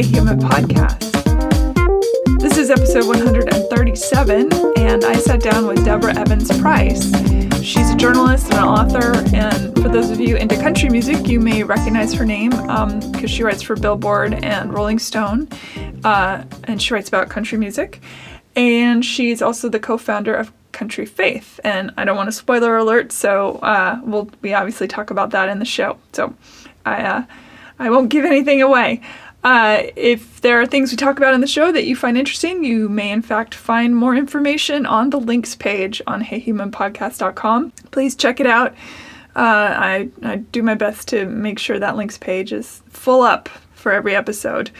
Hey Human podcast. This is episode 137, and I sat down with Deborah Evans Price. She's a journalist and an author, and for those of you into country music, you may recognize her name because she writes for Billboard and Rolling Stone, and she writes about country music. And she's also the co-founder of Country Faith, and I don't want to spoiler alert, so we obviously talk about that in the show. So I won't give anything away. If there are things we talk about in the show that you find interesting, you may in fact find more information on the links page on heyhumanpodcast.com. Please check it out. I do my best to make sure that links page is full up for every episode.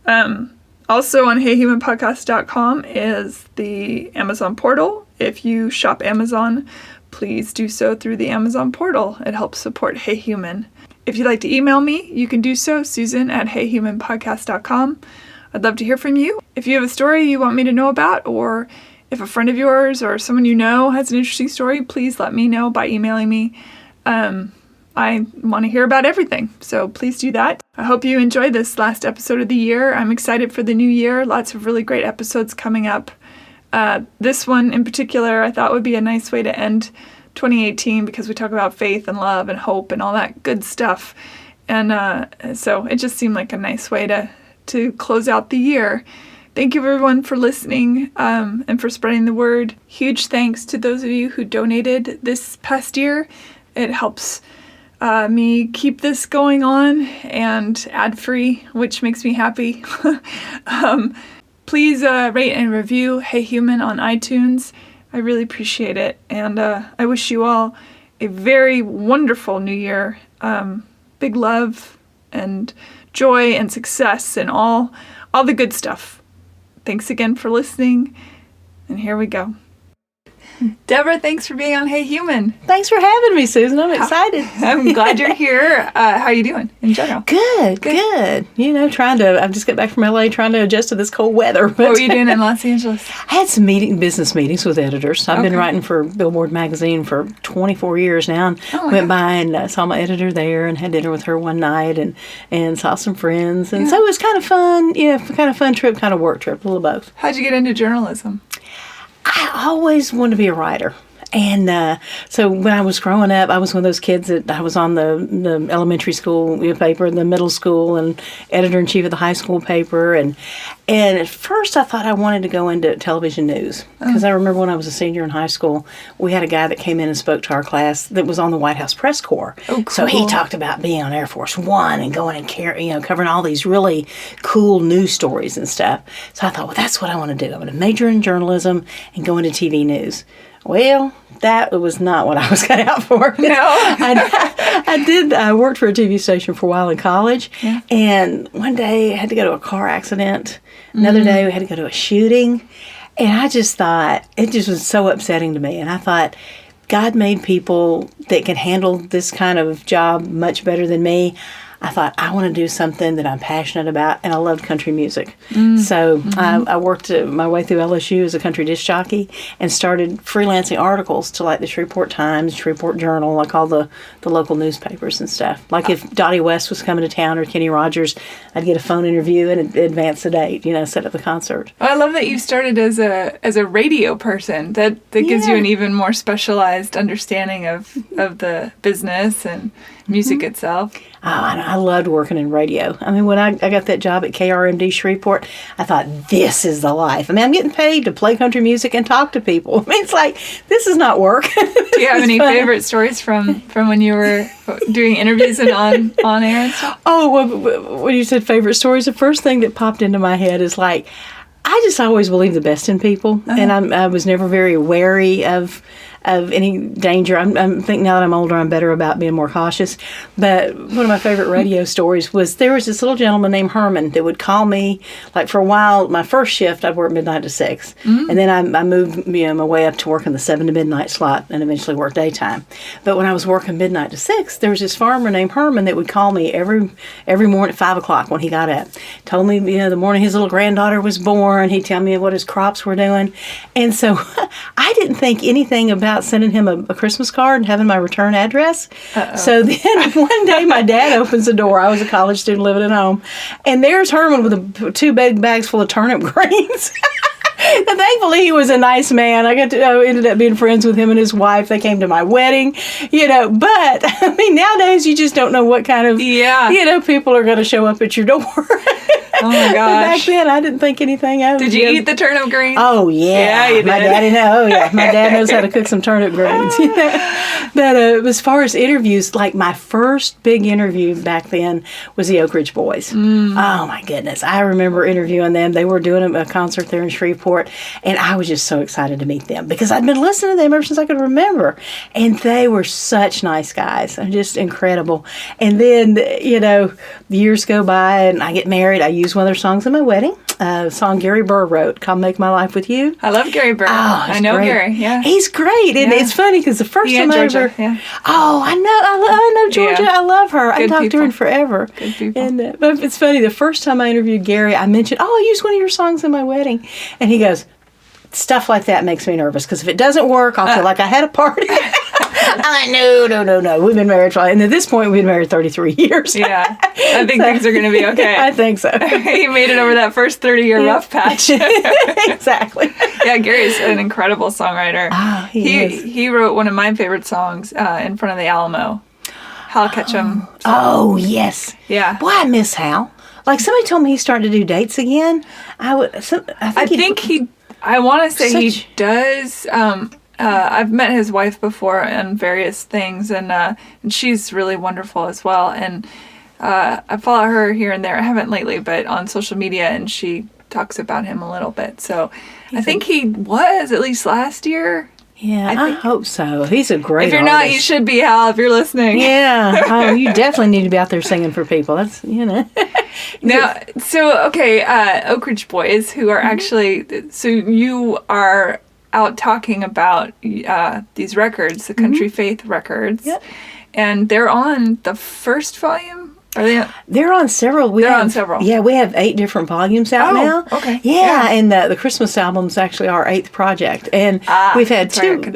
Also on heyhumanpodcast.com is the Amazon portal. If you shop Amazon, please do so through the Amazon portal. It helps support Hey Human. If you'd like to email me, you can do so, Susan@heyhumanpodcast.com. I'd love to hear from you. If you have a story you want me to know about, or if a friend of yours or someone you know has an interesting story, please let me know by emailing me. I want to hear about everything, so please do that. I hope you enjoyed this last episode of the year. I'm excited for the new year. Lots of really great episodes coming up. This one in particular I thought would be a nice way to end 2018 because we talk about faith and love and hope and all that good stuff. And so it just seemed like a nice way to close out the year. Thank you everyone for listening and for spreading the word. Huge thanks to those of you who donated this past year. It helps me keep this going on and ad-free, which makes me happy. Please rate and review Hey Human on iTunes. I really appreciate it, and I wish you all a very wonderful new year. Big love and joy and success and all the good stuff. Thanks again for listening, and here we go. Deborah, thanks for being on Hey Human. Thanks for having me, Susan. I'm excited. I'm glad you're here. How are you doing in general? Good. You know, I've just got back from LA trying to adjust to this cold weather. What were you doing in Los Angeles? I had some business meetings with editors. I've been writing for Billboard magazine for 24 years now. And went by and saw my editor there and had dinner with her one night and saw some friends. And so it was kind of fun, kind of fun trip, kind of work trip, a little both. How'd you get into journalism? I always wanted to be a writer. And so when I was growing up, I was one of those kids that I was on the elementary school paper, the middle school, and editor-in-chief of the high school paper. And at first I thought I wanted to go into television news. Because I remember when I was a senior in high school, we had a guy that came in and spoke to our class that was on the White House press corps. Oh, cool. So he talked about being on Air Force One and going and covering all these really cool news stories and stuff. So I thought, well, that's what I want to do. I'm going to major in journalism and go into TV news. Well, that was not what I was cut out for. No. I worked for a TV station for a while in college, and one day I had to go to a car accident. Another day we had to go to a shooting, and I just thought, it just was so upsetting to me. And I thought, God made people that can handle this kind of job much better than me. I thought, I want to do something that I'm passionate about, and I loved country music. So I worked my way through LSU as a country disc jockey and started freelancing articles to like the Shreveport Times, Shreveport Journal, like all the local newspapers and stuff. Like if Dottie West was coming to town or Kenny Rogers, I'd get a phone interview and advance the date, set up the concert. Well, I love that you started as a radio person. That gives you an even more specialized understanding of the business and music itself. Oh, I loved working in radio. I mean, when I got that job at KRMD Shreveport, I thought, this is the life. I mean, I'm getting paid to play country music and talk to people. I mean, it's like, this is not work. Do you have any favorite stories from when you were doing interviews and on air and stuff? Oh, well, when you said favorite stories, the first thing that popped into my head is like, I just always believe the best in people, and I was never very wary of any danger. I think now that I'm older, I'm better about being more cautious. But one of my favorite radio stories was there was this little gentleman named Herman that would call me, like for a while, my first shift, I'd work midnight to 6. And then I moved my way up to working the 7 to midnight slot and eventually work daytime. But when I was working midnight to 6, there was this farmer named Herman that would call me every morning at 5 o'clock when he got up. Told me, the morning his little granddaughter was born, he'd tell me what his crops were doing. And so I didn't think anything about about sending him a Christmas card and having my return address. So then one day my dad opens the door. I was a college student living at home. And there's Herman with two big bags full of turnip greens. And thankfully, he was a nice man. I ended up being friends with him and his wife. They came to my wedding, But, I mean, nowadays, you just don't know what kind of, people are going to show up at your door. Oh, my gosh. But back then, I didn't think anything of it. Did you eat the turnip greens? Oh, yeah. Yeah, you did. My daddy my dad knows how to cook some turnip greens. But as far as interviews, like my first big interview back then was the Oak Ridge Boys. Oh, my goodness. I remember interviewing them. They were doing a concert there in Shreveport, and I was just so excited to meet them because I'd been listening to them ever since I could remember. And they were such nice guys. Just incredible. And then, years go by and I get married. I use one of their songs in my wedding. A song Gary Burr wrote called Make My Life With You. I love Gary Burr. Oh, I know great. Gary, yeah. He's great. And it's funny because the first time Georgia, Oh, I know Georgia. Yeah. I love her. I talked to her forever. Good people. And, but it's funny, the first time I interviewed Gary, I mentioned, I used one of your songs in my wedding. And he goes, stuff like that makes me nervous because if it doesn't work, I'll feel like I had a party. I'm like, no. We've been married and at this point, we've been married 33 years. Yeah. I think things are going to be okay. I think so. He made it over that first 30-year rough patch. Exactly. Yeah, Gary's an incredible songwriter. Oh, he is. He wrote one of my favorite songs in front of the Alamo. Hal Ketchum. Oh, yes. Yeah. Boy, I miss Hal. Like, somebody told me he's starting to do dates again. I want to say he does. I've met his wife before on various things, and she's really wonderful as well. And I follow her here and there. I haven't lately, but on social media, and she talks about him a little bit. So I think he was at least last year. Yeah, I hope so. He's a great If you're artist. not, you should be, Hal, if you're listening. Yeah. Oh, you definitely need to be out there singing for people. That's, Now, Oak Ridge Boys, who are actually, so you are out talking about these records, the Country Faith records. Yep. And they're on the first volume? Are they? They're on several. On several. Yeah, we have 8 different volumes out now. Okay. Yeah, and the Christmas album's actually our 8th project, and we've had 2.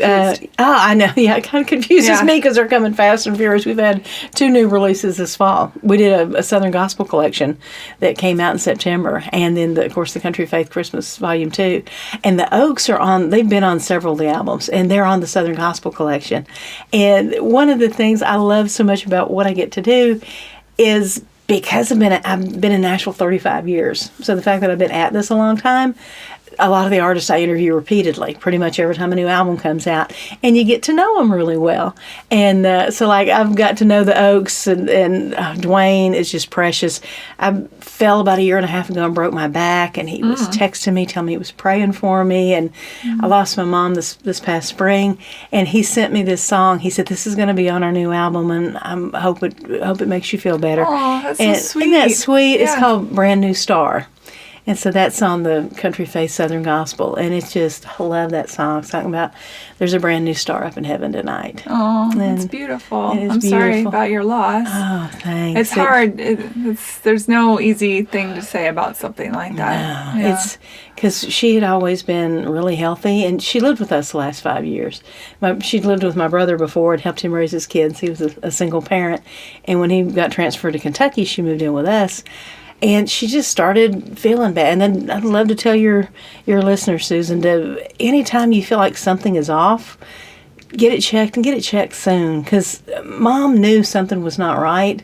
I know. Yeah, it kind of confuses me because they're coming fast and furious. We've had 2 new releases this fall. We did a Southern Gospel collection that came out in September, and then of course the Country Faith Christmas Volume 2. And the Oaks are on. They've been on several of the albums, and they're on the Southern Gospel collection. And one of the things I love so much about what I get to do is because I've been in Nashville 35 years. So the fact that I've been at this a long time, a lot of the artists I interview repeatedly, pretty much every time a new album comes out, and you get to know them really well. And so like I've got to know the Oaks, and Dwayne is just precious. I fell about a year and a half ago and broke my back, and he was texting me, telling me he was praying for me, and I lost my mom this past spring, and he sent me this song. He said, "This is going to be on our new album, and I hope it makes you feel better." Oh, that's so sweet. Isn't that sweet? Yeah. It's called Brand New Star. And so that's on the Country Faith Southern Gospel. And it's just, I love that song. It's talking about there's a brand new star up in heaven tonight. Oh, that's beautiful. I'm sorry about your loss. Oh, thanks. It's hard. There's no easy thing to say about something like that. No, it's because she had always been really healthy, and she lived with us the last 5 years. She'd lived with my brother before and helped him raise his kids. He was a single parent. And when he got transferred to Kentucky, she moved in with us. And she just started feeling bad. And then I'd love to tell your listeners, Susan, anytime you feel like something is off, get it checked, and get it checked soon. Because Mom knew something was not right,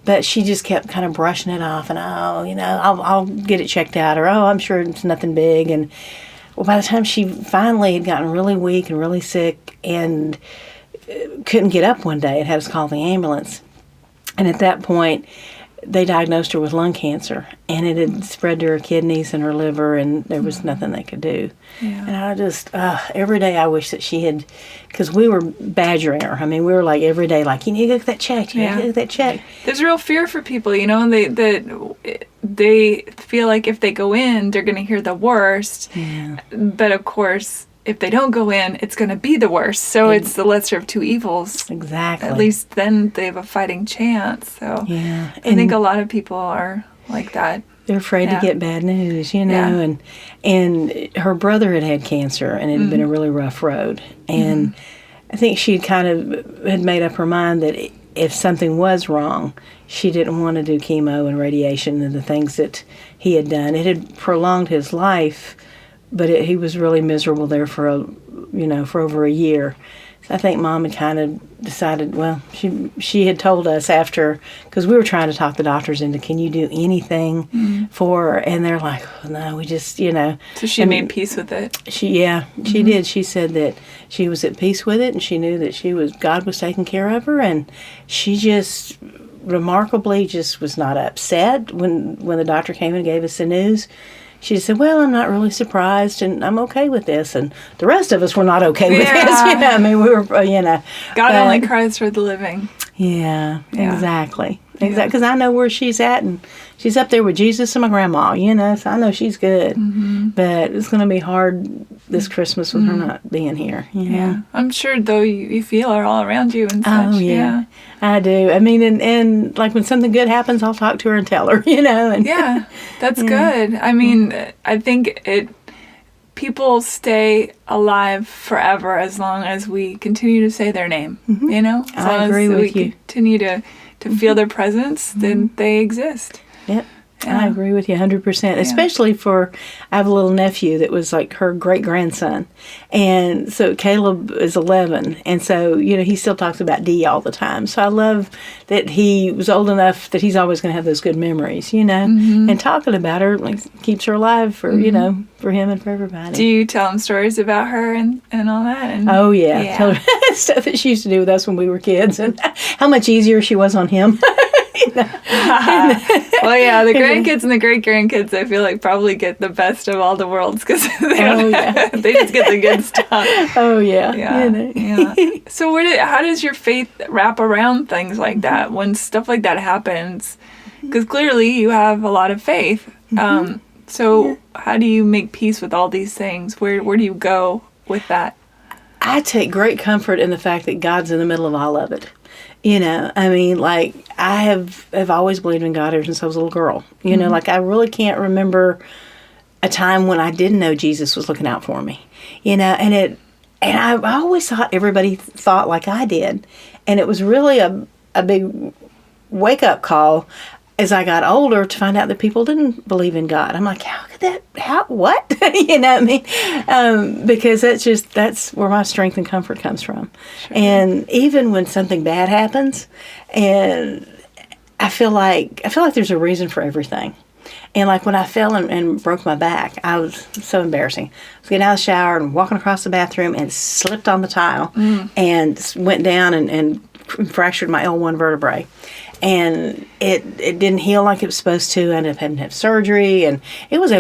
but she just kept kind of brushing it off. And, I'll get it checked out. Or, I'm sure it's nothing big. And well, by the time she finally had gotten really weak and really sick and couldn't get up one day and had us call the ambulance. And at that point, they diagnosed her with lung cancer, and it had spread to her kidneys and her liver, and there was nothing they could do. Yeah. And I just, every day I wish that she had, because we were badgering her. I mean, we were like every day, like, you need to get that checked, you need to get that checked. There's real fear for people, they feel like if they go in, they're going to hear the worst. Yeah. But of course, if they don't go in, it's going to be the worst. So it's the lesser of two evils. Exactly. At least then they have a fighting chance. So yeah. I think a lot of people are like that. They're afraid to get bad news, and her brother had cancer, and it had been a really rough road. And I think she had made up her mind that if something was wrong, she didn't want to do chemo and radiation and the things that he had done. It had prolonged his life, but he was really miserable there for over a year. So I think Mom had kind of decided, well, she had told us after, because we were trying to talk the doctors into, can you do anything for her? And they're like, oh, no, we just, So she made peace with it. She did. She said that she was at peace with it, and she knew that God was taking care of her, and she just remarkably just was not upset when the doctor came and gave us the news. She said, well, I'm not really surprised, and I'm okay with this. And the rest of us were not okay with this. We were, God only cries for the living. Yeah. Exactly. Because I know where she's at, and she's up there with Jesus and my grandma, so I know she's good. Mm-hmm. But it's going to be hard this Christmas with her not being here. Yeah. I'm sure, though, you feel her all around you and such. Oh, yeah. I do. I mean, and like when something good happens, I'll talk to her and tell her, And, yeah, that's good. I mean, I think people stay alive forever as long as we continue to say their name, As I agree with you. Continue to feel their presence, then they exist. Yep. Yeah. I agree with you 100%, especially I have a little nephew that was like her great-grandson. And so Caleb is 11, and so, he still talks about Dee all the time. So I love that he was old enough that he's always going to have those good memories, and talking about her keeps her alive for, for him and for everybody. Do you tell him stories about her and all that? And, oh, yeah. Tell her stuff that she used to do with us when we were kids and how much easier she was on him. Well, yeah, the grandkids and the great-grandkids, I feel like, probably get the best of all the worlds because they just get the good stuff. Oh, yeah. Yeah. So how does your faith wrap around things like that when stuff like that happens? Because clearly you have a lot of faith. So how do you make peace with all these things? Where do you go with that? I take great comfort in the fact that God's in the middle of all of it. I have always believed in God ever since I was a little girl. I really can't remember a time when I didn't know Jesus was looking out for me. And I always thought everybody thought like I did. And it was really a big wake-up call as I got older to find out that people didn't believe in God. I'm like, what? Because that's where my strength and comfort comes from. Sure. And even when something bad happens, and I feel like there's a reason for everything. And like when I fell and broke my back, I was so embarrassing. I was getting out of the shower and walking across the bathroom and slipped on the tile and went down and fractured my L1 vertebrae. And it didn't heal like it was supposed to. I ended up having to have surgery, and it was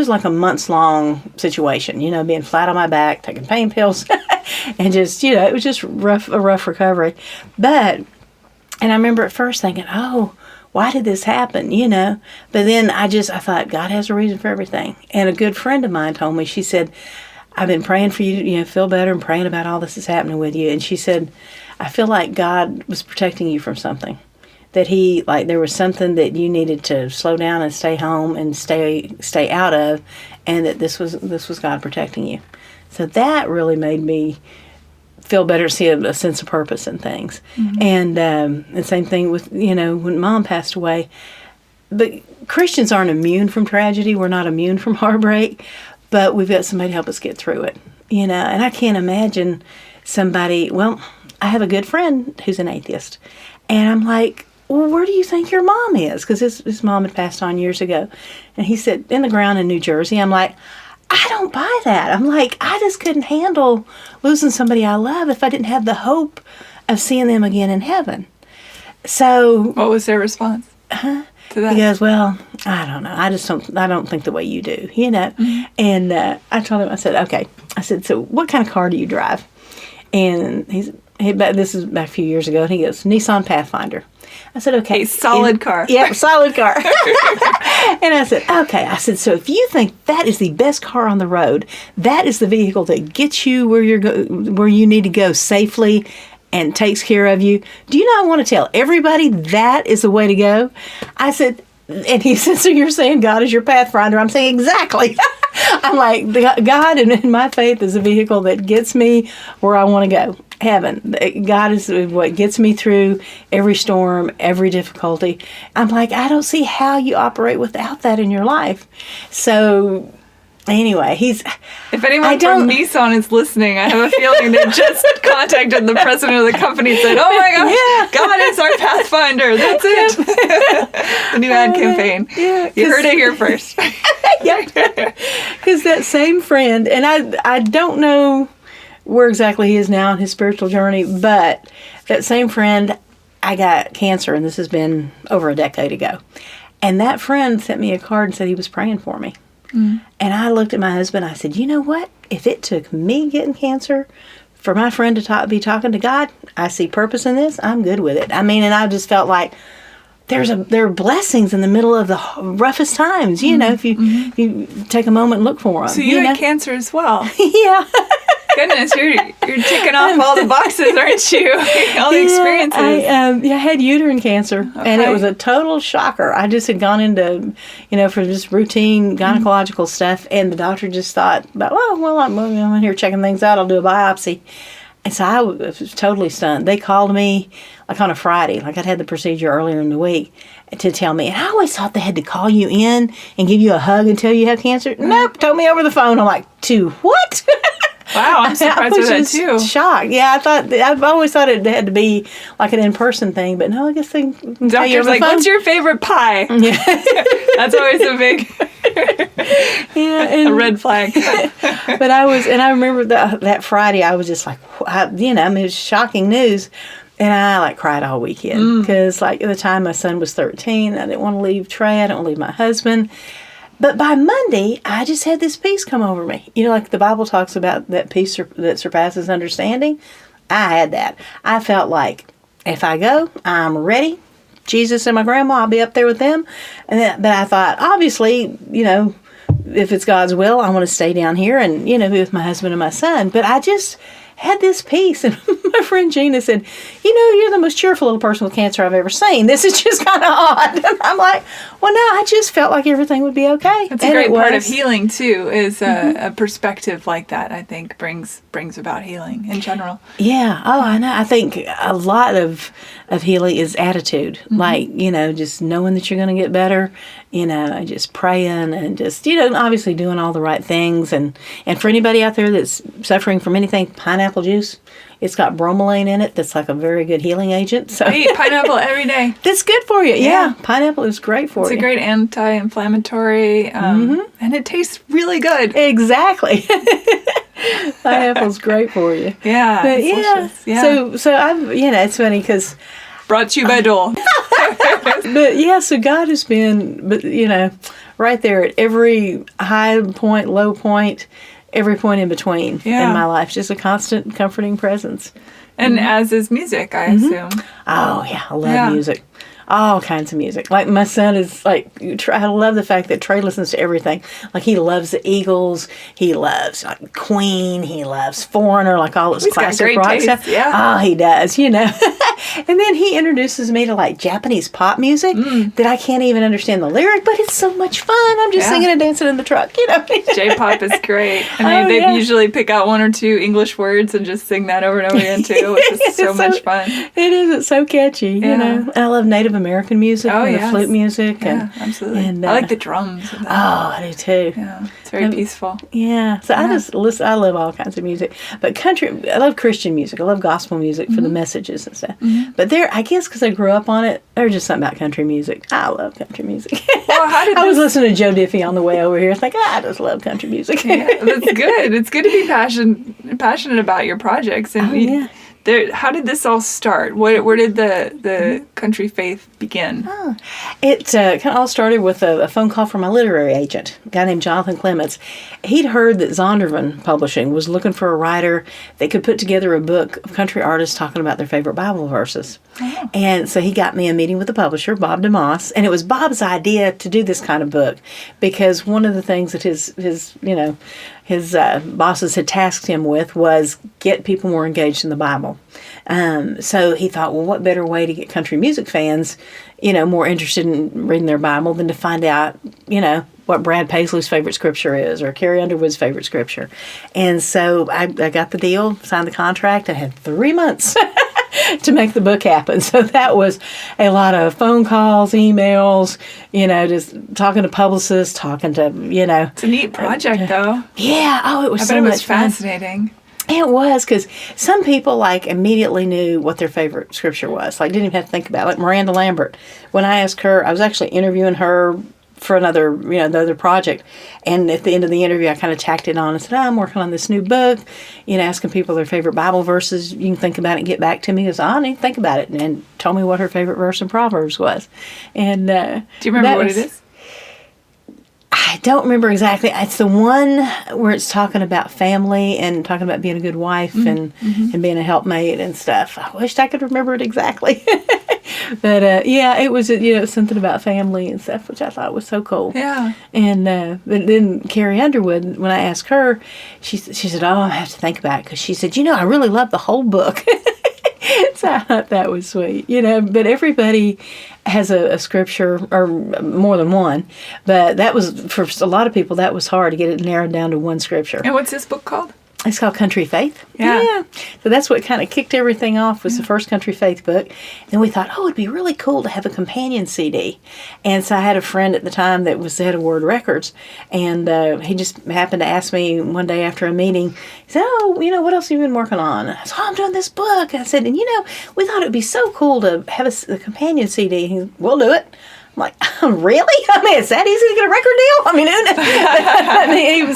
like a months-long situation, being flat on my back, taking pain pills, and just, it was just a rough recovery. And I remember at first thinking, oh, why did this happen, But then I thought, God has a reason for everything. And a good friend of mine told me, she said, I've been praying for you to feel better and praying about all this that's happening with you. And she said, I feel like God was protecting you from something. That there was something that you needed to slow down and stay home and stay out of, and that this was God protecting you. So that really made me feel better, see a sense of purpose in things. And the same thing with, when Mom passed away. But Christians aren't immune from tragedy. We're not immune from heartbreak, but we've got somebody to help us get through it. And I can't imagine somebody, I have a good friend who's an atheist, and I'm like, well, where do you think your mom is? Because his mom had passed on years ago. And he said, in the ground in New Jersey. I'm like, I don't buy that. I'm like, I just couldn't handle losing somebody I love if I didn't have the hope of seeing them again in heaven. So. What was their response to that? He goes, well, I don't know. I don't think the way you do, And I told him, I said, okay. I said, so what kind of car do you drive? And this is back a few years ago, and he goes, Nissan Pathfinder. I said, okay. A solid car. Yeah, solid car. And I said, okay. I said, so if you think that is the best car on the road, that is the vehicle that gets you where you need to go safely and takes care of you, do you not want to tell everybody that is the way to go? I said, and he said, so you're saying God is your Pathfinder? I'm saying, exactly. I'm like, God and my faith is a vehicle that gets me where I want to go. Heaven. God is what gets me through every storm, every difficulty. I'm like, I don't see how you operate without that in your life. So anyway, if anyone from Nissan is listening, I have a feeling they just contacted the president of the company and said, oh my gosh, God is our Pathfinder. That's it. The new ad campaign. Yeah, you heard it here first. Because that same friend, and I don't know where exactly he is now in his spiritual journey, but that same friend, I got cancer, and this has been over a decade ago. And that friend sent me a card and said he was praying for me. Mm. And I looked at my husband, I said, you know what? If it took me getting cancer for my friend to be talking to God, I see purpose in this, I'm good with it. I mean, and I just felt like there are blessings in the middle of the roughest times, you know, if you take a moment and look for them. So you had cancer as well. Yeah. Goodness, you're ticking off all the boxes, aren't you? All the experiences. I had uterine cancer, and it was a total shocker. I just had gone into, for just routine gynecological stuff, and the doctor just thought, I'm in here checking things out. I'll do a biopsy. And so I was totally stunned. They called me like on a Friday, like I'd had the procedure earlier in the week, to tell me. And I always thought they had to call you in and give you a hug and tell you have cancer. Nope, told me over the phone. I'm like, what? Wow, I'm surprised with that too. Shocked. Yeah, I've always thought it had to be like an in-person thing, but no, I guess they can tell you over the phone. What's your favorite pie? Yeah. That's always a big a red flag. But I remember that Friday, I was just like, it was shocking news. And I cried all weekend because at the time my son was 13, I didn't want to leave Trey, I didn't want to leave my husband. But by Monday, I just had this peace come over me. Like the Bible talks about that peace that surpasses understanding. I had that. I felt like if I go, I'm ready. Jesus and my grandma, I'll be up there with them. But I thought, obviously, if it's God's will, I want to stay down here and, be with my husband and my son. But I just had this peace. And my friend Gina said, you're the most cheerful little person with cancer I've ever seen. This is just kind of odd. And I'm like, well, no, I just felt like everything would be okay. That's a great part of healing, too, is a perspective like that, I think, brings about healing in general. Yeah. Oh, I know. I think a lot of healing is attitude. Just knowing that you're going to get better, and just praying and just, obviously doing all the right things. And for anybody out there that's suffering from anything, pineapple juice, it's got bromelain in it. That's like a very good healing agent. So I eat pineapple every day. That's good for you. Yeah. Pineapple is great for you. It's a great anti-inflammatory, and it tastes really good. Exactly. Pineapple's great for you. Yeah. But yeah. So I've, it's funny because brought to you by Dole. But yeah, so God has been, right there at every high point, low point, every point in between in my life. Just a constant comforting presence. And as is music, I assume. Oh, yeah. I love music. All kinds of music. Like, my son is I love the fact that Trey listens to everything. Like, he loves the Eagles. He loves Queen. He loves Foreigner, all this classic rock stuff. Yeah. Oh, he does, And then he introduces me to Japanese pop music that I can't even understand the lyric, but it's so much fun. I'm just singing and dancing in the truck, J-pop is great. They usually pick out one or two English words and just sing that over and over again too, which is so much fun. It is. It's so catchy, And I love Native American music and the flute music. Yeah, absolutely. And, I like the drums. I do too. Yeah, it's very peaceful. Yeah. So I just listen. I love all kinds of music. But country, I love Christian music. I love gospel music for the messages and stuff. But I guess because I grew up on it, there's just something about country music. I love country music. Well, I was listening to Joe Diffie on the way over here. It's I just love country music. Yeah, that's good. It's good to be passionate about your projects. And how did this all start? Where did the country faith begin? It kind of all started with a phone call from my literary agent, a guy named Jonathan Clements. He'd heard that Zondervan Publishing was looking for a writer that could put together a book of country artists talking about their favorite Bible verses. Oh. And so he got me a meeting with the publisher, Bob DeMoss, and it was Bob's idea to do this kind of book because one of the things that his bosses had tasked him with was get people more engaged in the Bible. So he thought, well, what better way to get country music fans, more interested in reading their Bible than to find out, what Brad Paisley's favorite scripture is or Carrie Underwood's favorite scripture. And so I got the deal, signed the contract. I had 3 months to make the book happen. So that was a lot of phone calls, emails, just talking to publicists, talking to, It's a neat project, though. Yeah. Oh, it was so much fun. I bet it was fascinating. It was, because some people, immediately knew what their favorite scripture was. Didn't even have to think about it. Like Miranda Lambert. When I asked her, I was actually interviewing her for another, the other project. And at the end of the interview, I kind of tacked it on and said, I'm working on this new book, asking people their favorite Bible verses. You can think about it and get back to me. He goes, I need to think about it. And told me what her favorite verse in Proverbs was. And do you remember what it is? I don't remember exactly. It's the one where it's talking about family and talking about being a good wife and being a helpmate and stuff. I wished I could remember it exactly. But, it was, something about family and stuff, which I thought was so cool. Yeah. And but then Carrie Underwood, when I asked her, she said, I have to think about it. Because she said, I really love the whole book. So I thought that was sweet, but everybody has a scripture or more than one, but that was, for a lot of people, that was hard to get it narrowed down to one scripture. And what's this book called? It's called Country Faith. Yeah. So that's what kind of kicked everything off, was the first Country Faith book. And we thought, it'd be really cool to have a companion CD. And so I had a friend at the time that was the head of Word Records. And he just happened to ask me one day after a meeting, he said, what else have you been working on? And I said, I'm doing this book. And I said, and we thought it'd be so cool to have a companion CD. He said, we'll do it. I'm like, really? It's that easy to get a record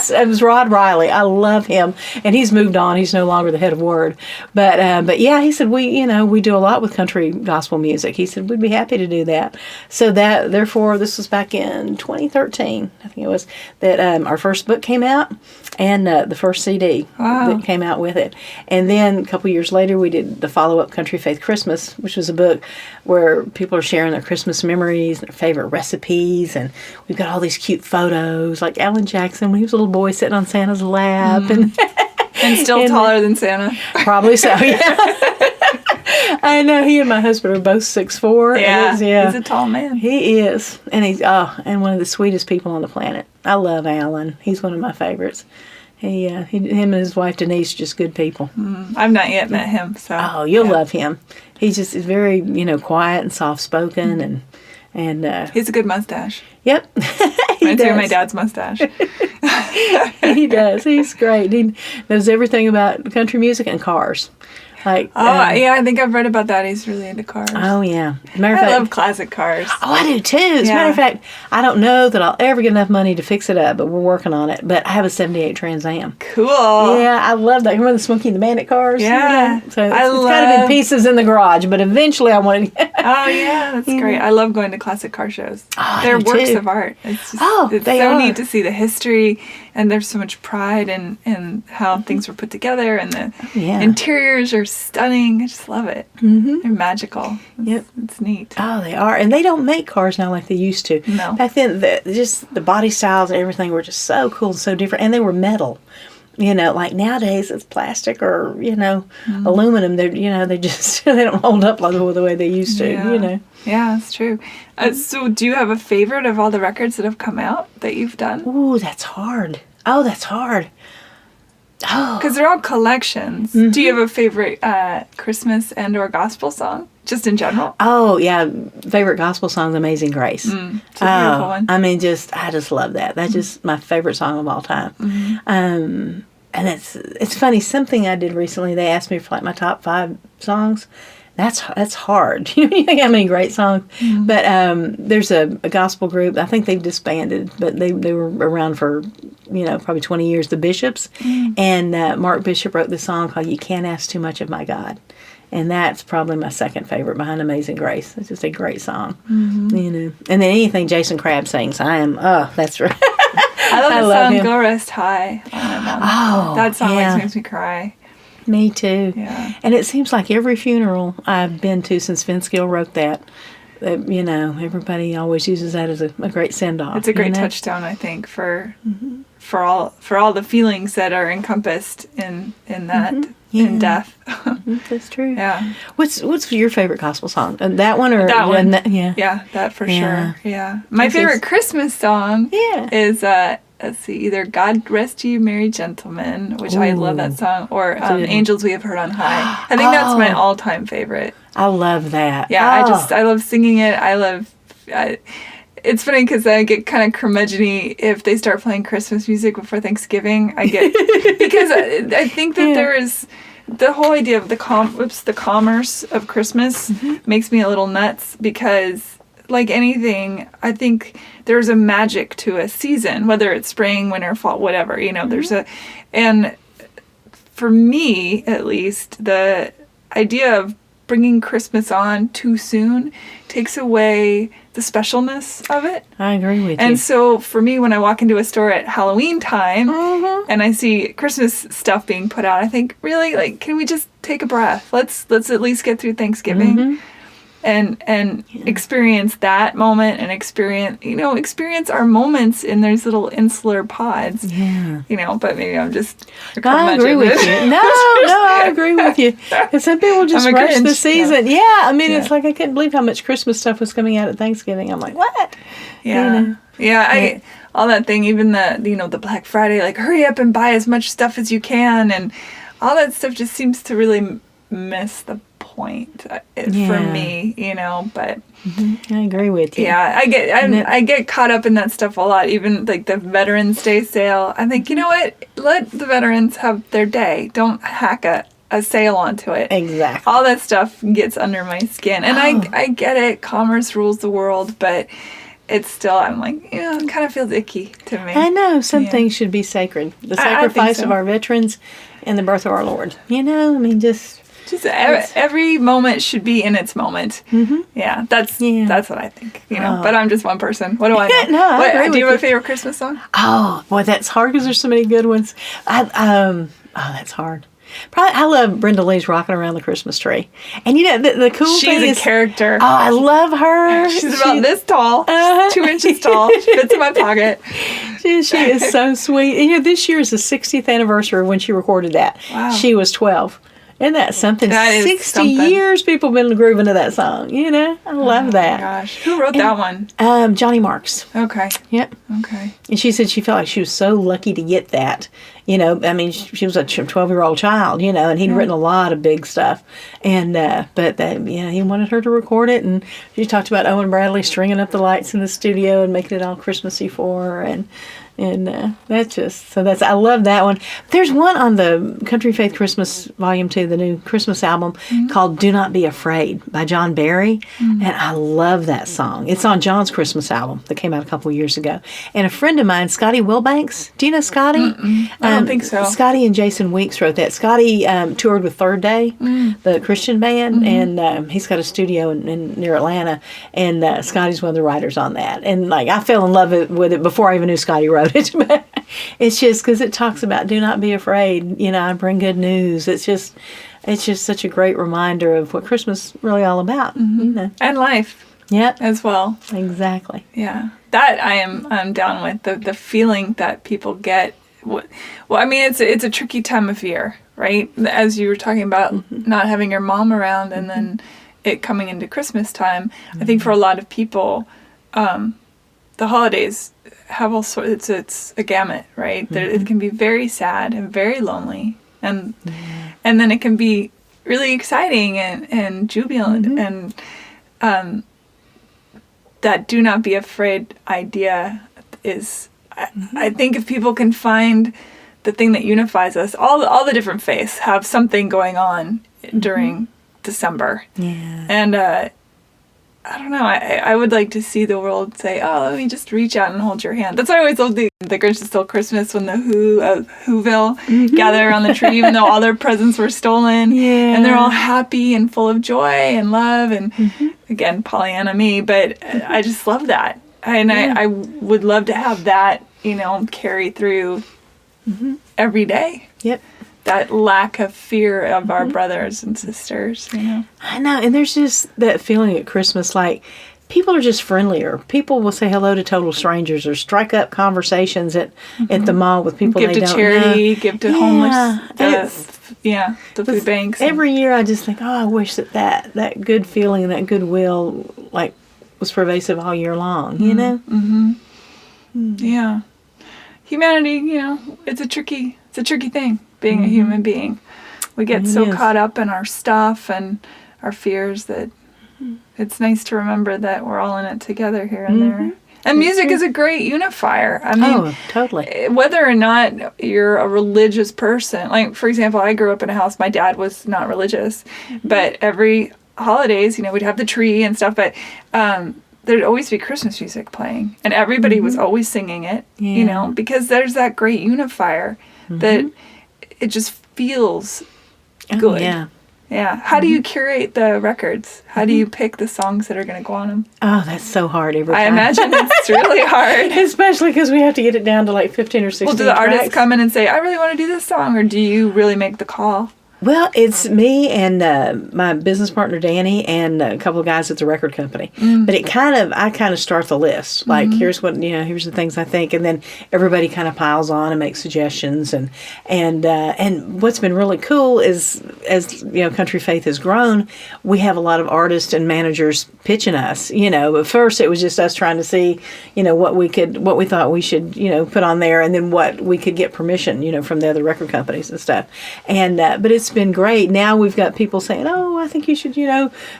deal? It was Rod Riley. I love him, and he's moved on. He's no longer the head of Word, but yeah, he said we do a lot with country gospel music. He said we'd be happy to do that. So therefore, this was back in 2013. I think it was that our first book came out, and the first CD that came out with it. And then a couple years later, we did the follow-up Country Faith Christmas, which was a book where people are sharing their Christmas memories, their favorite recipes, and we've got all these cute photos, like Alan Jackson when he was a little boy sitting on Santa's lap, and still taller than Santa. Probably so, yeah. I know, he and my husband are both 6'4". Yeah, he's a tall man. He is, and he's and one of the sweetest people on the planet. I love Alan. He's one of my favorites. Him and his wife Denise are just good people. I've not yet met him, so. Oh, you'll love him. He's just very, quiet and soft-spoken, and he's a good mustache. Yep. Reminds me of my dad's mustache. He does. He's great. He knows everything about country music and cars. I think I've read about that. He's really into cars. Oh, yeah. I love classic cars. Oh, I do too. As a matter of fact, I don't know that I'll ever get enough money to fix it up, but we're working on it. But I have a 78 Trans Am. Cool. Yeah, I love that. Remember the Smokey and the Bandit cars? Yeah. So it's kind of in pieces in the garage, but eventually I want to. Oh, yeah. That's great. I love going to classic car shows. Oh, They're works of art. It's just, it's so neat to see the history, and there's so much pride in how things were put together, and the interiors are stunning. I just love it. Mm-hmm. They're magical. It's neat. Oh, they are. And they don't make cars now like they used to. No. Back then, the body styles and everything were just so cool and so different. And they were metal. Like nowadays it's plastic or, aluminum. They just, they don't hold up like the way they used to, Yeah, that's true. So do you have a favorite of all the records that have come out that you've done? Ooh, that's hard. Oh, that's hard. Oh. Because they're all collections. Mm-hmm. Do you have a favorite Christmas and or gospel song, just in general? Oh, yeah. Favorite gospel song is Amazing Grace. It's a beautiful one. I mean, I just love that. That's just my favorite song of all time. Mm-hmm. And it's funny, something I did recently, they asked me for my top 5 songs. That's hard. You think how many great songs. Mm-hmm. But there's a gospel group. I think they've disbanded, but they were around for probably 20 years. The Bishops, and Mark Bishop wrote this song called "You Can't Ask Too Much of My God," and that's probably my second favorite behind "Amazing Grace." It's just a great song, And then anything Jason Crabb sings, that's right. I love the song "Go Rest High." That song always makes me cry. Me too. Yeah. And it seems like every funeral I've been to since Vince Gill wrote that, everybody always uses that as a great send-off. It's a great touchstone, I think, for for all the feelings that are encompassed in that in death. That's true. Yeah. What's your favorite gospel song? That one or that one? Yeah, that for sure. Yeah. My favorite Christmas song is let's see, either God Rest You Merry Gentlemen, which I love that song, or Angels We Have Heard on High. I think that's my all-time favorite. I love that. Yeah, I love singing it. It's funny because I get kind of curmudgeon-y if they start playing Christmas music before Thanksgiving. Because I think that there is the whole idea of the commerce of Christmas makes me a little nuts, because like anything, I think there's a magic to a season, whether it's spring, winter, fall, whatever, and for me, at least, the idea of bringing Christmas on too soon takes away the specialness of it. I agree with you. And so for me, when I walk into a store at Halloween time and I see Christmas stuff being put out, I think, really, like, can we just take a breath? Let's at least get through Thanksgiving and experience that moment, and experience our moments in those little insular pods. Yeah. But maybe I'm just I agree with you. No, I agree with you. And some people just rush the season. Yeah. I mean, it's like I couldn't believe how much Christmas stuff was coming out at Thanksgiving. I'm like, what? Yeah. Yeah. All that thing, even the Black Friday, like, hurry up and buy as much stuff as you can, and all that stuff just seems to really miss the point for me, but I agree with you. Yeah, I get caught up in that stuff a lot. Even like the Veterans Day sale, I think, you know what? Let the veterans have their day. Don't hack a sale onto it. Exactly. All that stuff gets under my skin, and I get it. Commerce rules the world, but it's still, I'm like, it kind of feels icky to me. I know some things should be sacred. The sacrifice of our veterans and the birth of our Lord. I mean, just every moment should be in its moment. Yeah, that's what I think. But I'm just one person. What do I know? No, I agree do you with have a favorite Christmas song? Oh boy, that's hard because there's so many good ones. That's hard. Probably, I love Brenda Lee's "Rocking Around the Christmas Tree," and the cool thing is, she's a character. Oh, I love her. She's about this tall, 2 inches tall. She fits in my pocket. She is so sweet. And this year is the 60th anniversary of when she recorded that. Wow. She was 12. Isn't that something? That is 60 something. years people have been grooving to that song. I love that. Gosh, who wrote that one? Johnny Marks. Okay. Yep. Okay. And she said she felt like she was so lucky to get that. I mean, she was a 12-year-old child, and he'd written a lot of big stuff. And, he wanted her to record it. And she talked about Owen Bradley stringing up the lights in the studio and making it all Christmassy for her. And I love that one. There's one on the Country Faith Christmas Volume 2, the new Christmas album, called Do Not Be Afraid by John Barry. And I love that song. It's on John's Christmas album that came out a couple years ago. And a friend of mine, Scotty Wilbanks, do you know Scotty? I don't think so. Scotty and Jason Weeks wrote that. Scotty toured with Third Day, the Christian band, and he's got a studio in near Atlanta. And Scotty's one of the writers on that. And I fell in love with it before I even knew Scotty wrote it. But it's just because it talks about do not be afraid. I bring good news. It's just such a great reminder of what Christmas is really all about. And life. Yep. As well. Exactly. Yeah. That I'm down with. The feeling that people get. Well, I mean, it's a tricky time of year, right? As you were talking about not having your mom around, and then it coming into Christmas time. I think for a lot of people, the holidays have all sorts. It's a gamut, right? It can be very sad and very lonely, and then it can be really exciting and jubilant, and that do not be afraid idea is. I think if people can find the thing that unifies us, all the different faiths have something going on during December. Yeah. And I don't know. I would like to see the world say, "Oh, let me just reach out and hold your hand." That's why I always love the Grinch Stole Christmas when the Who of Whoville gather around the tree, even though all their presents were stolen. Yeah. And they're all happy and full of joy and love. And again, Pollyanna me, but I just love that. And I would love to have that, carry through every day. Yep. That lack of fear of our brothers and sisters, I know. And there's just that feeling at Christmas, like people are just friendlier. People will say hello to total strangers or strike up conversations at the mall with people give they to don't charity, know. give to homeless, the food banks. Every year I just think, I wish that good feeling and that goodwill like was pervasive all year long, you know? Mm-hmm. Yeah. Humanity, it's a tricky thing, being a human being. We get caught up in our stuff and our fears that it's nice to remember that we're all in it together here and there. And music is a great unifier. I mean, totally. Whether or not you're a religious person, like, for example, I grew up in a house, my dad was not religious, but every holidays, we'd have the tree and stuff, but there'd always be Christmas music playing, and everybody was always singing it, because there's that great unifier that it just feels good. Yeah. How do you curate the records? How do you pick the songs that are going to go on them? Oh, that's so hard every time. I imagine it's really hard. Especially because we have to get it down to like 15 or 16 Well, do the artists come in and say, I really want to do this song, or do you really make the call? Well, it's me and my business partner Danny and a couple of guys at the record company. But I kind of start the list. Like, here's what here's the things I think, and then everybody kind of piles on and makes suggestions. And what's been really cool is, as Country Faith has grown, we have a lot of artists and managers pitching us. But first it was just us trying to see what we thought we should put on there, and then what we could get permission from the other record companies and stuff. And but it's been great. Now we've got people saying, oh, I think you should,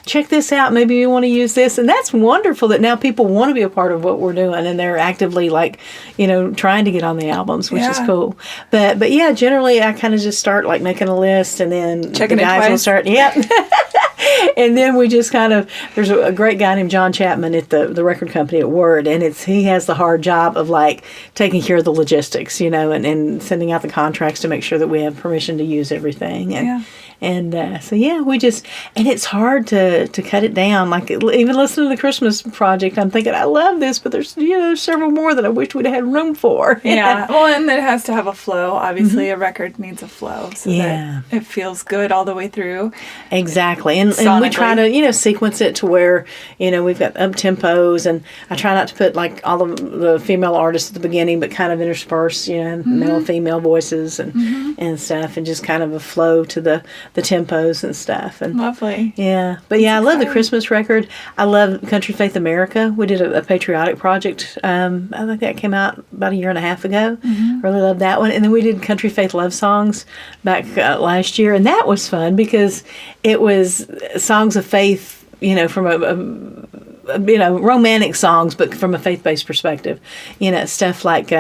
check this out. Maybe you want to use this. And that's wonderful that now people want to be a part of what we're doing, and they're actively trying to get on the albums, which is cool. But yeah, generally I kind of just start like making a list, and then checking the guys will start, and then we just there's a great guy named John Chapman at the record company at Word, and he has the hard job of like taking care of the logistics, and sending out the contracts to make sure that we have permission to use everything. We just, and it's hard to cut it down. Like, even listening to the Christmas project, I'm thinking, I love this, but there's several more that I wish we'd had room for. Yeah. Well, and it has to have a flow. Obviously, a record needs a flow so that it feels good all the way through. Exactly. And we try to, sequence it to where, we've got up tempos, and I try not to put like all of the female artists at the beginning, but kind of intersperse, male, female voices and stuff, and just kind of a flow to the tempos and stuff. And lovely. Yeah. But I love the Christmas record. I love Country Faith America. We did a patriotic project. I think that came out about a year and a half ago. Really loved that one. And then we did Country Faith Love Songs back last year, and that was fun because it was songs of faith, from romantic songs, but from a faith-based perspective. Stuff like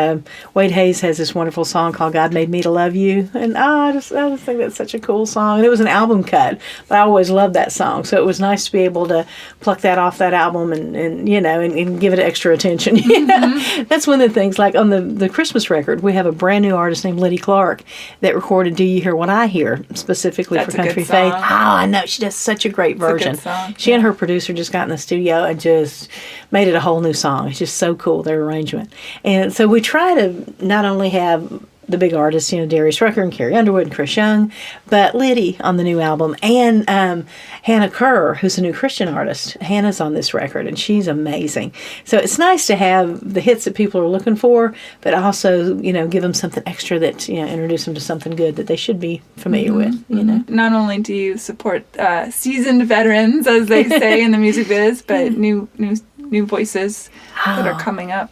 Wade Hayes has this wonderful song called "God Made Me to Love You," and I just think that's such a cool song. And it was an album cut, but I always loved that song, so it was nice to be able to pluck that off that album and give it extra attention. That's one of the things. Like on the Christmas record, we have a brand new artist named Liddy Clark that recorded "Do You Hear What I Hear" specifically for Country Faith. Oh, I know, she does such a great version. It's a good song. She and her producer just got in the studio and just made it a whole new song. It's just so cool, their arrangement. And so we try to not only have the big artists, Darius Rucker and Carrie Underwood and Chris Young, but Liddy on the new album, and Hannah Kerr, who's a new Christian artist. Hannah's on this record, and she's amazing. So it's nice to have the hits that people are looking for, but also, give them something extra that, introduce them to something good that they should be familiar with, Not only do you support seasoned veterans, as they say in the music biz, but new voices that are coming up.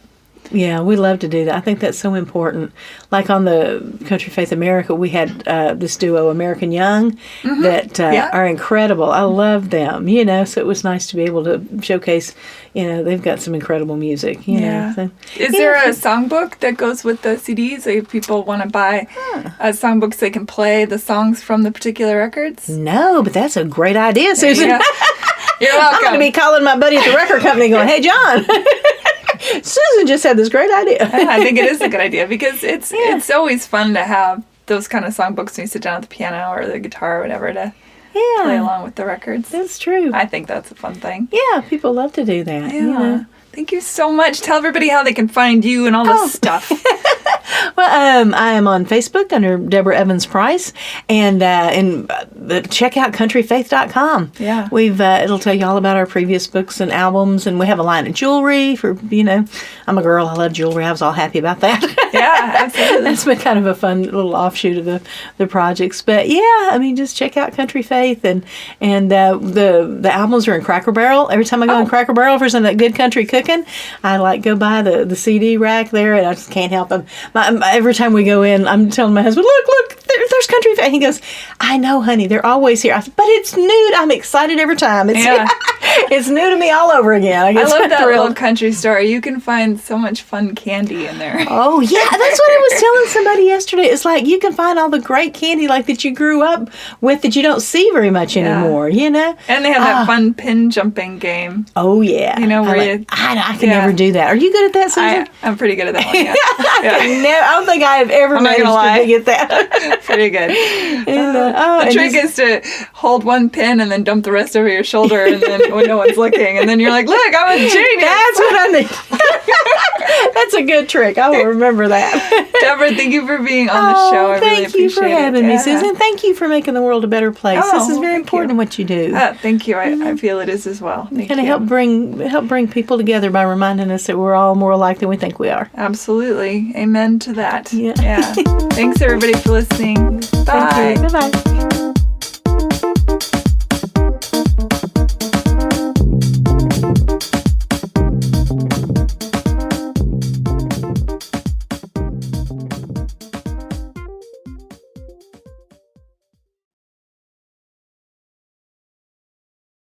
Yeah, we love to do that. I think that's so important. Like on the Country Faith America, we had this duo, American Young, that are incredible. I love them, so it was nice to be able to showcase, they've got some incredible music, know. So, is there a songbook that goes with the CDs? Like if people want to buy songbooks, they can play the songs from the particular records? No, but that's a great idea, Susan. Yeah. You're welcome. I'm going to be calling my buddy at the record company going, hey, John. Susan just had this great idea. I think it is a good idea because it's always fun to have those kind of songbooks when you sit down at the piano or the guitar or whatever to play along with the records. That's true. I think that's a fun thing. Yeah, people love to do that. Yeah. Thank you so much. Tell everybody how they can find you and all this stuff. Well, I am on Facebook under Deborah Evans Price, and check out countryfaith.com. Yeah. It'll tell you all about our previous books and albums, and we have a line of jewelry for, I'm a girl, I love jewelry. I was all happy about that. Yeah, absolutely. That's been kind of a fun little offshoot of the projects. But just check out Country Faith, and the albums are in Cracker Barrel. Every time I go in Cracker Barrel for some of that good country cooking, I go by the CD rack there, and I just can't help them. Every time we go in, I'm telling my husband, look, there's Country Faith. He goes, I know, honey, they're always here. I said, but it's new. I'm excited every time. It's new to me all over again. I love that little country store. You can find so much fun candy in there. Oh, yeah. That's what I was telling somebody yesterday. It's like you can find all the great candy that you grew up with that you don't see very much anymore, And they have that fun pin jumping game. Oh, yeah. I can never do that. Are you good at that, Susan? I'm pretty good at that one, yeah. I don't think I have ever managed to get that. Pretty good. The trick is to hold one pin and then dump the rest over your shoulder, and then when no one's looking, and then you're like, look, I'm a genius. That's what I need. That's a good trick. I will remember that. Deborah, thank you for being on the show. I really appreciate it. Thank you for having me, Susan. Thank you for making the world a better place. This is very important what you do. Thank you. I feel it is as well. Thank you. Help bring people together by reminding us that we're all more alike than we think we are. Absolutely. Amen to that. Yeah. Thanks, everybody, for listening. Bye. Thank you. Bye-bye.